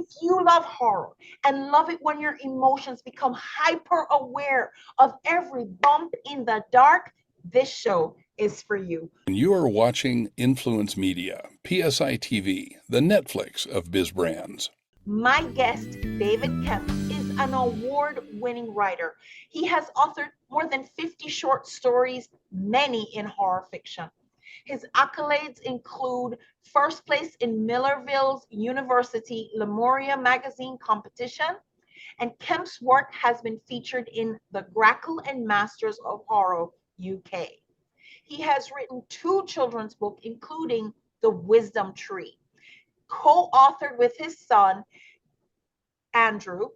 If you love horror and love it when your emotions become hyper aware of every bump in the dark, this show is for you. You are watching Influence Media PSI TV, the Netflix of Biz Brands. My guest, David Kemp, is an award-winning writer. He has authored more than 50 short stories, many in horror fiction. His accolades include first place in Millerville's University Lemuria magazine competition, and Kemp's work has been featured in the Dracula and Masters of Horror UK. He has written 2 children's books, including The Wisdom Tree, co-authored with his son, Andrew,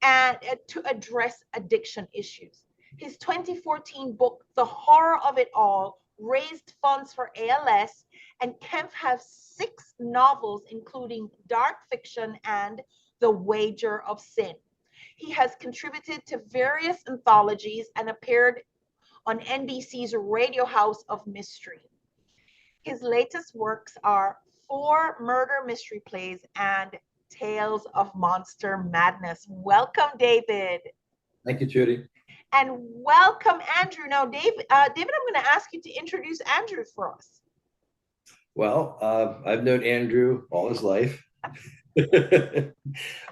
and to address addiction issues. His 2014 book, The Horror of It All, raised funds for ALS, and Kemp has 6 novels, including Dark Fiction and The Wager of Sin. He has contributed to various anthologies and appeared on NBC's Radio House of Mystery. His latest works are 4 murder mystery plays and Tales of Monster Madness. Welcome, David. Thank you, Trudy. And welcome, Andrew. Now, David, I'm going to ask you to introduce Andrew for us. Well, I've known Andrew all his life.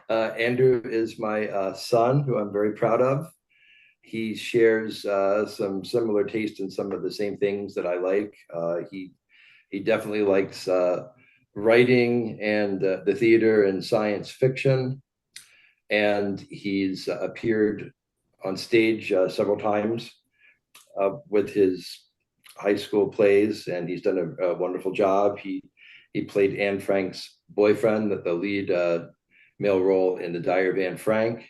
Andrew is my son, who I'm very proud of. He shares some similar taste in some of the same things that I like. He definitely likes writing and the theater and science fiction. And he's appeared on stage several times with his high school plays, and he's done a wonderful job. He played Anne Frank's boyfriend, the lead male role in The Diary of Anne Frank.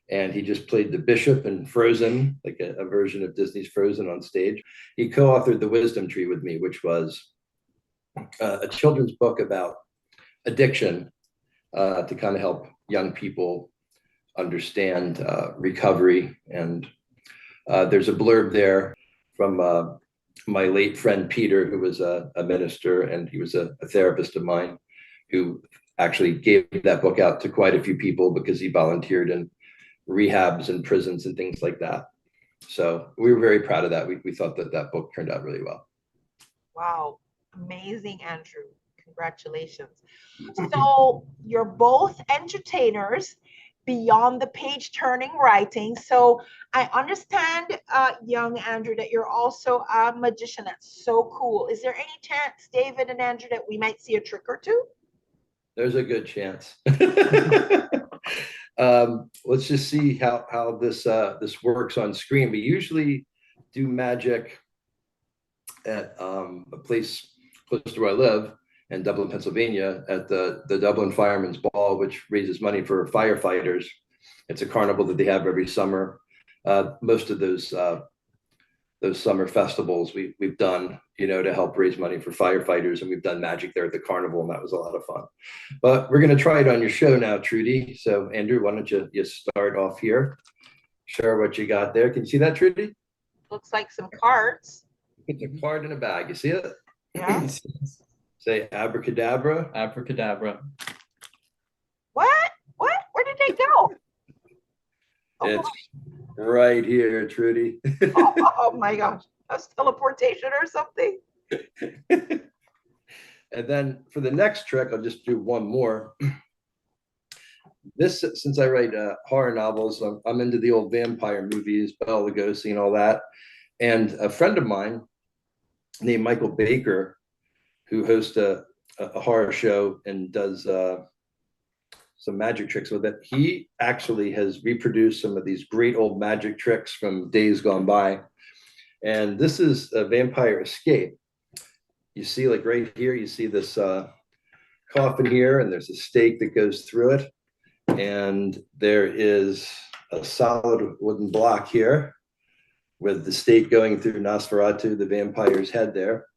And he just played the bishop in Frozen, like a version of Disney's Frozen on stage. He co-authored The Wisdom Tree with me, which was a children's book about addiction to kind of help young people understand recovery. And there's a blurb there from my late friend Peter, who was a minister, and he was a therapist of mine, who actually gave that book out to quite a few people because he volunteered in rehabs and prisons and things like that. So we were very proud of that. We thought that book turned out really well. Wow, amazing, Andrew. Congratulations. So you're both entertainers beyond the page turning writing. So I understand, young Andrew, that you're also a magician. That's so cool. Is there any chance, David and Andrew, that we might see a trick or two? There's a good chance. Let's just see how this works on screen. We usually do magic at a place close to where I live in Dublin, Pennsylvania, at the Dublin Firemen's Ball, which raises money for firefighters. It's a carnival that they have every summer. Most of those summer festivals we've done, to help raise money for firefighters, and we've done magic there at the carnival, and that was a lot of fun. But we're going to try it on your show now, Trudy. So Andrew, why don't you start off here? Share what you got there. Can you see that, Trudy? Looks like some cards. It's a card in a bag. You see it? Yeah. Say abracadabra. Abracadabra. What? Where did they go? It's right here, Trudy. Oh my gosh. That's teleportation or something. And then for the next trick, I'll just do one more. Since I write horror novels, I'm into the old vampire movies, Bela Lugosi and all that. And a friend of mine named Michael Baker, who hosts a horror show and does some magic tricks with it. He actually has reproduced some of these great old magic tricks from days gone by. And this is a vampire escape. You see, like right here, you see this coffin here, and there's a stake that goes through it. And there is a solid wooden block here with the stake going through Nosferatu, the vampire's head there.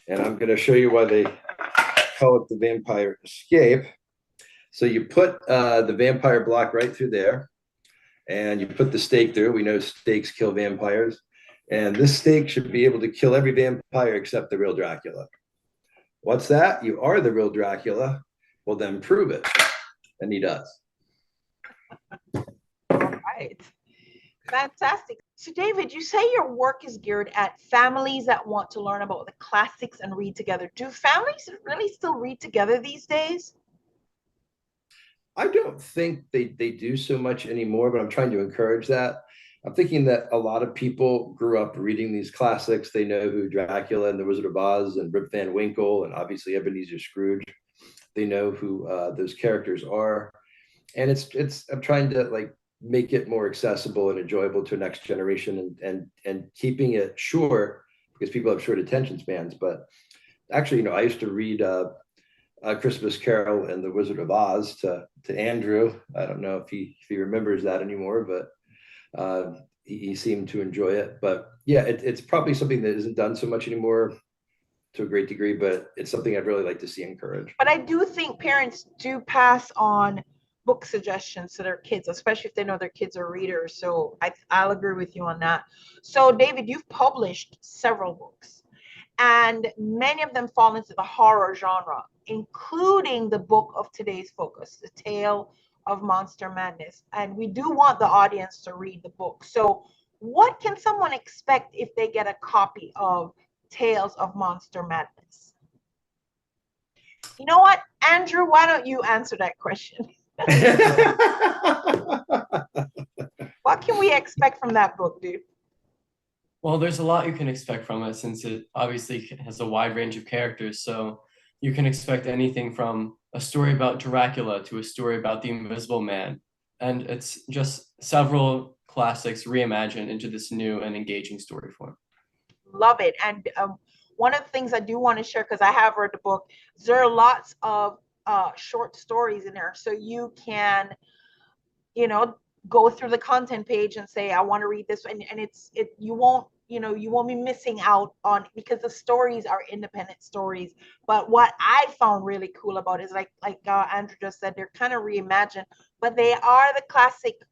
And I'm going to show you why they call it the vampire escape. So you put the vampire block right through there, and you put the stake through. We know stakes kill vampires. And this stake should be able to kill every vampire except the real Dracula. What's that? You are the real Dracula. Well, then prove it. and he does. All right. Fantastic. So, David, you say your work is geared at families that want to learn about the classics and read together. Do families really still read together these days? I don't think they do so much anymore, but I'm trying to encourage that. I'm thinking that a lot of people grew up reading these classics. They know who Dracula and the Wizard of Oz and Rip Van Winkle and obviously Ebenezer Scrooge. They know who those characters are, and it's I'm trying to like make it more accessible and enjoyable to a next generation, and keeping it short because people have short attention spans. But actually, I used to read A Christmas Carol and the Wizard of Oz to Andrew. I don't know if he remembers that anymore, but he seemed to enjoy it. But yeah, it's probably something that isn't done so much anymore to a great degree, but it's something I'd really like to see encouraged. But I do think parents do pass on book suggestions to their kids, especially if they know their kids are readers. So I'll agree with you on that. So, David, you've published several books, and many of them fall into the horror genre, including the book of today's focus, The Tale of Monster Madness. And we do want the audience to read the book. So, what can someone expect if they get a copy of Tales of Monster Madness? You know what, Andrew, why don't you answer that question? What can we expect from that book, dude? Well, there's a lot you can expect from it since it obviously has a wide range of characters. So you can expect anything from a story about Dracula to a story about the Invisible Man. And it's just several classics reimagined into this new and engaging story form. Love it. And one of the things I do want to share, because I have read the book, there are lots of short stories in there. So you can, go through the content page and say, I want to read this. And you won't be missing out on, because the stories are independent stories. But what I found really cool about it is like Andrew just said, they're kind of reimagined, but they are the classics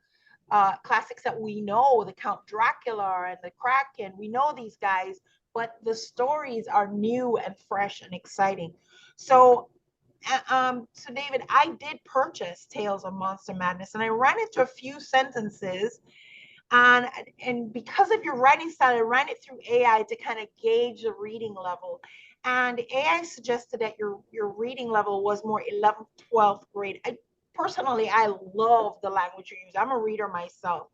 that we know, the Count Dracula and the Kraken. We know these guys, but the stories are new and fresh and exciting. So David, I did purchase Tales of Monster Madness, and I ran into a few sentences, and because of your writing style, I ran it through AI to kind of gauge the reading level. And AI suggested that your reading level was more 11th, 12th grade. Personally, I love the language you use. I'm a reader myself.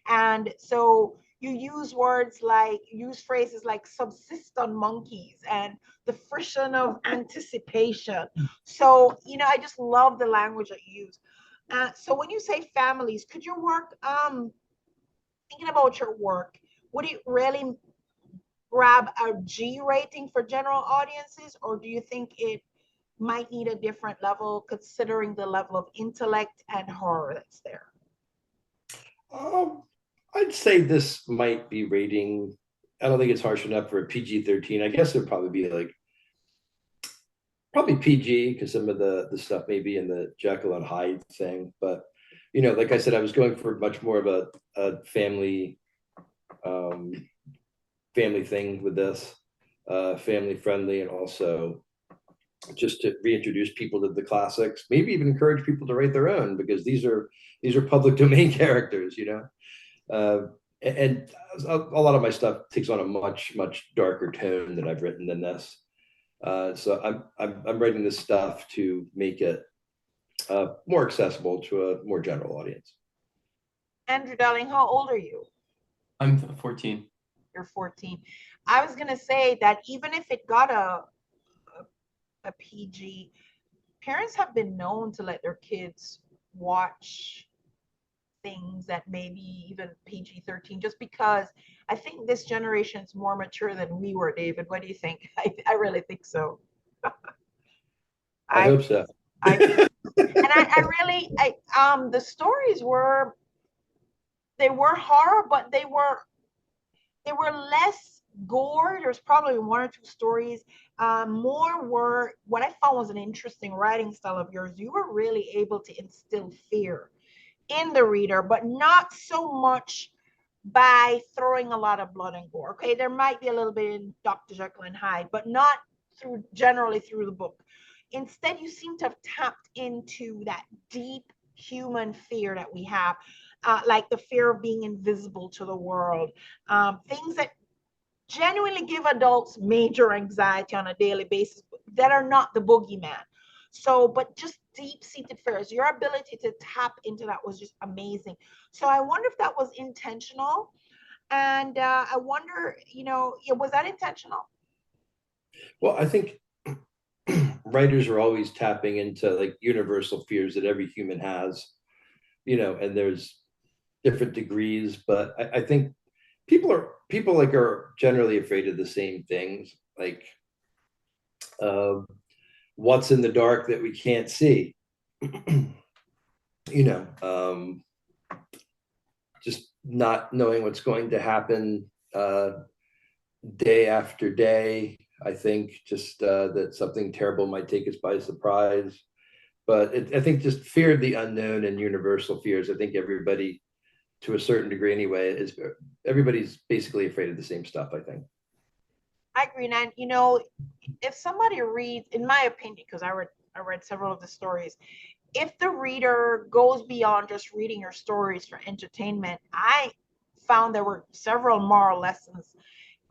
And so you use phrases like subsist on monkeys and the friction of anticipation. So, I just love the language that you use. So when you say families, could your work, thinking about your work, would it really grab a G rating for general audiences, or do you think it might need a different level considering the level of intellect and horror that's there? I'd say this might be rating. I don't think it's harsh enough for a PG-13. I guess it'd probably be like PG because some of the stuff may be in the Jekyll and Hyde thing. But like I said, I was going for much more of a family thing with this, family friendly, and also just to reintroduce people to the classics, maybe even encourage people to write their own, because these are public domain characters, and a lot of my stuff takes on a much darker tone that I've written than this. So I'm writing this stuff to make it more accessible to a more general audience. Andrew, darling, how old are you? I'm 14. You're 14. I was gonna say that even if it got a PG, parents have been known to let their kids watch things that maybe even PG-13, just because I think this generation is more mature than we were. David, what do you think? I really think so. I hope so. And the stories were horror, but they were less gore. There's probably one or two stories. More were, what I found was an interesting writing style of yours. You were really able to instill fear in the reader, but not so much by throwing a lot of blood and gore. Okay, there might be a little bit in Dr. Jekyll and Hyde, but not generally through the book. Instead, you seem to have tapped into that deep human fear that we have, like the fear of being invisible to the world, things that genuinely give adults major anxiety on a daily basis that are not the boogeyman. So, but just deep-seated fears, your ability to tap into that was just amazing. So I wonder if that was intentional. And I wonder, was that intentional? Well, I think writers are always tapping into like universal fears that every human has, and there's different degrees, but I think people like are generally afraid of the same things, like what's in the dark that we can't see, you know, just not knowing what's going to happen day after day. I think just that something terrible might take us by surprise. But I think just fear of the unknown and universal fears. I think everybody, to a certain degree anyway, everybody's basically afraid of the same stuff, I think. I agree. And if somebody reads, in my opinion, because I read several of the stories, if the reader goes beyond just reading your stories for entertainment, I found there were several moral lessons,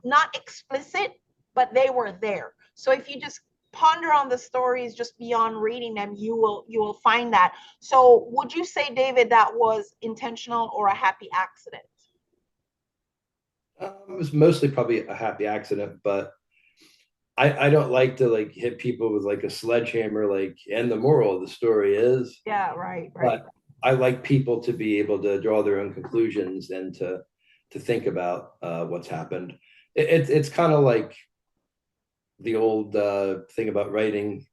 not explicit, but they were there. So if you just ponder on the stories just beyond reading them, you will find that. So would you say, David, that was intentional or a happy accident? It was mostly probably a happy accident, but I don't like to like hit people with like a sledgehammer, like, and the moral of the story is. Yeah, right. But I like people to be able to draw their own conclusions and to think about what's happened. It's kind of like the old thing about writing,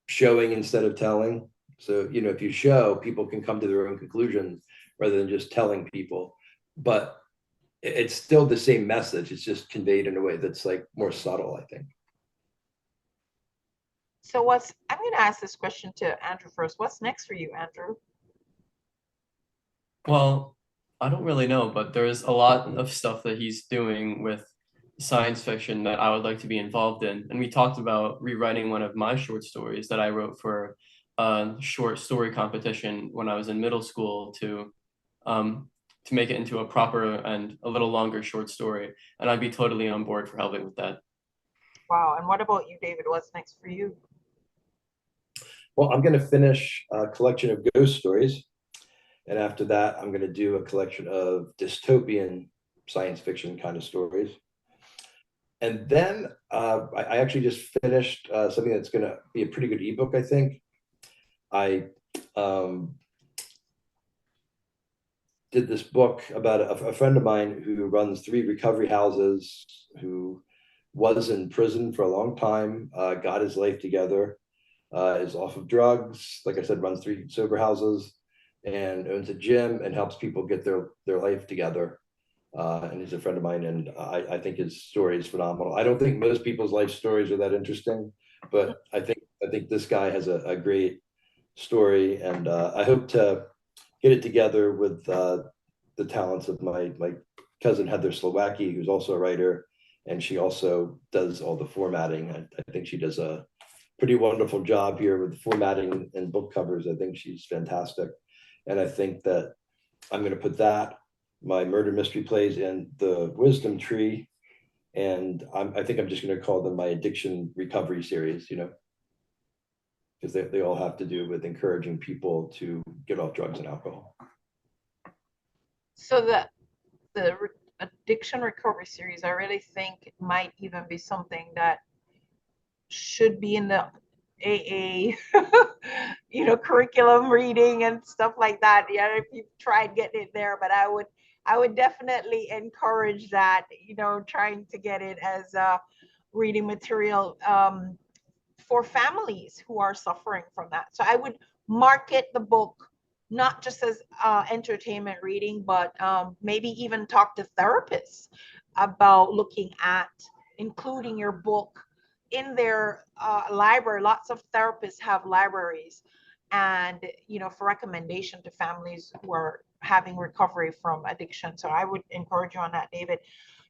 showing instead of telling. So, if you show, people can come to their own conclusions rather than just telling people. But it's still the same message. It's just conveyed in a way that's like more subtle, I think. So I'm going to ask this question to Andrew first. What's next for you, Andrew? Well, I don't really know, but there's a lot of stuff that he's doing with science fiction that I would like to be involved in. And we talked about rewriting one of my short stories that I wrote for a short story competition when I was in middle school to make it into a proper and a little longer short story. And I'd be totally on board for helping with that. Wow. And what about you, David? What's next for you? Well, I'm going to finish a collection of ghost stories. And after that, I'm going to do a collection of dystopian science fiction kind of stories. And then I actually just finished something that's going to be a pretty good ebook, I think. I did this book about a friend of mine who runs 3 recovery houses, who was in prison for a long time, got his life together, is off of drugs, like I said, runs 3 sober houses, and owns a gym and helps people get their life together. And he's a friend of mine, and I think his story is phenomenal. I don't think most people's life stories are that interesting, but I think this guy has a great story, and I hope to get it together with the talents of my cousin Heather Slowacki, who's also a writer, and she also does all the formatting. I think she does a pretty wonderful job here with formatting and book covers. I think she's fantastic, and I think that I'm going to put that, my murder mystery plays, and the wisdom tree, and I think I'm just going to call them my addiction recovery series, because they all have to do with encouraging people to get off drugs and alcohol. So the addiction recovery series, I really think might even be something that should be in the AA, curriculum reading and stuff like that. Yeah, if you've tried getting it there, but I would definitely encourage that, trying to get it as reading material for families who are suffering from that. So I would market the book not just as entertainment reading, but maybe even talk to therapists about looking at including your book in their library. Lots of therapists have libraries, and for recommendation to families who are having recovery from addiction. So I would encourage you on that, David.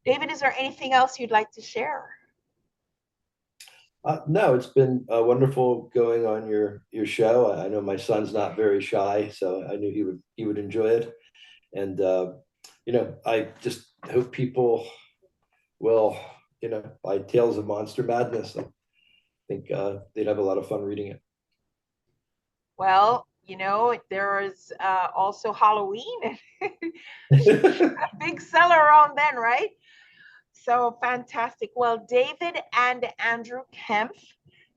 David, is there anything else you'd like to share? No, it's been wonderful going on your show. I know my son's not very shy, so I knew he would enjoy it. And I just hope people will, buy Tales of Monster Madness. I think they'd have a lot of fun reading Well, there is also Halloween, it. a big seller around then, right? So fantastic. Well, David and Andrew Kemp,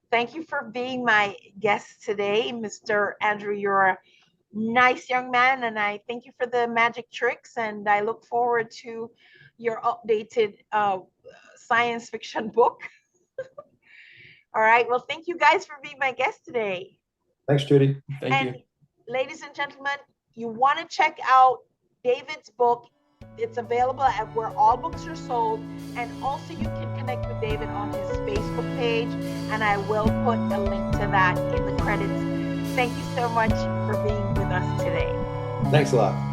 thank you for being my guest today. Mr. Andrew, you're a nice young man, and I thank you for the magic tricks, and I look forward to your updated science fiction book. All right. Well, thank you guys for being my guest today. Thanks, Trudy. Thank And you. ladies and gentlemen, you want to check out David's book. It's available at where all books are sold. And also you can connect with David on his Facebook page. And I will put a link to that in the credits. Thank you so much for being with us today. Thanks a lot.